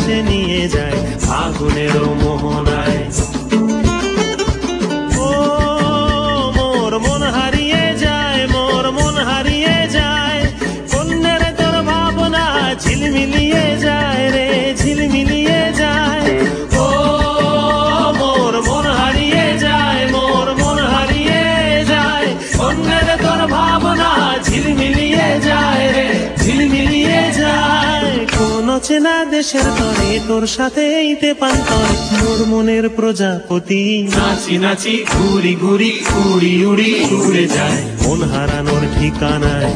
আকাশে নিয়ে যায় ফাগুনের মোহনায়। ও মোর মন হারিয়ে যায়, মোর মন হারিয়ে যায়, কন্যের তোর ভাবনা ঝিলমিলিয়ে যায় রে, ঝিলমিলিয়ে যায়। ও মোর মন হারিয়ে যায়, মোর মন হারিয়ে যায়, কন্যের তোর ভাবনা ঝিলমিলিয়ে যায় রে, ঝিলমিলিয়ে যায়। কোন চেনা দেশের তরে তোর সাথে এইতে পান্তর, মোর মনের প্রজাপতি নাচি নাচি ঘুরি ঘুরি উড়ি উড়ি উড়ে যায় মন হারানোর ঠিকানায়।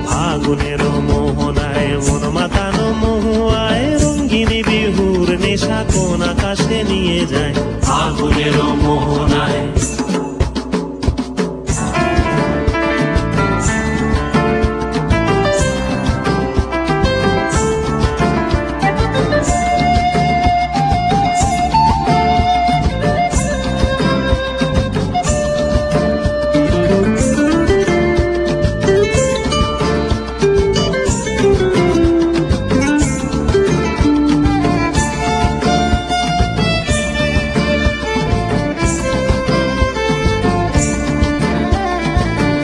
ফাগুনের মোহনায় মন মাতানো মহুয়ায়, রঙ্গিনী বিহুর নেশা কোন আকাশে নিয়ে যায় ফাগুনের মোহনায়।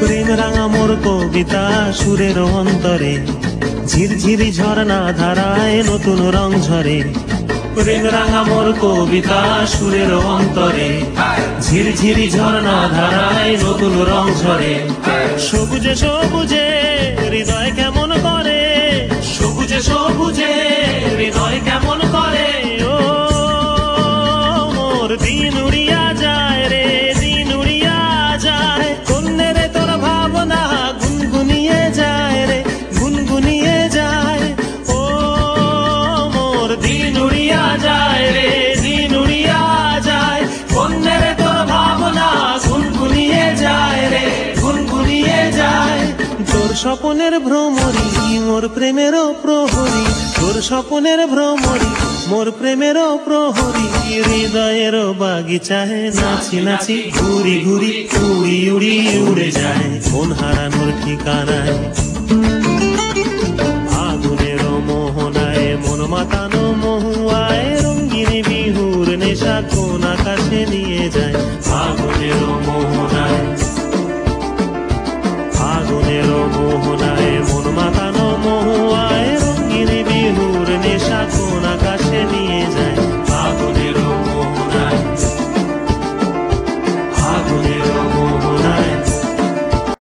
প্রেম রাঙা মোর কবিতা সুরের অন্তরে, ঝিরঝিরি ঝর্ণা ধারায় নতুন রং ঝরে। প্রেম রাঙা মোর কবিতা সুরের অন্তরে, ঝিরঝিরি ঝর্ণা ধারায় নতুন রং ঝরে। সবুজে সবুজে হৃদয় কেমন করে, সবুজে সবুজে হৃদয় কেমন করে। ও মোর দিন উড়িয়া যায় রে, দিন উড়িয়া যায়, কন্যের তোর ভাবনা গুনগুনিয়ে যায় রে, গুনগুনিয়ে যায়। ও মোর দিন উড়িয়া যায় রে, দিন উড়িয়া যায়, কন্যের তোর ভাবনা গুনগুনিয়ে যায় রে, গুনগুনিয়ে যায়। তোর স্বপনের ভ্রমরি মোর প্রেমেরও প্রহরী, তোর স্বপনের ভ্রমরি মোর প্রেমেরও প্রহরী। হৃদয়ের বাগিচায় নাচি নাচি ঘুরি ঘুরি উড়ি উড়ি উড়ে যায় মন হারানোর ঠিকানায়। ফাগুনের মোহনায় মন মাতানো মহুয়ায়, রঙ্গিনী বিহুর নেশা কোন আকাশে নিয়ে যায় ফাগুনের মোহনায়।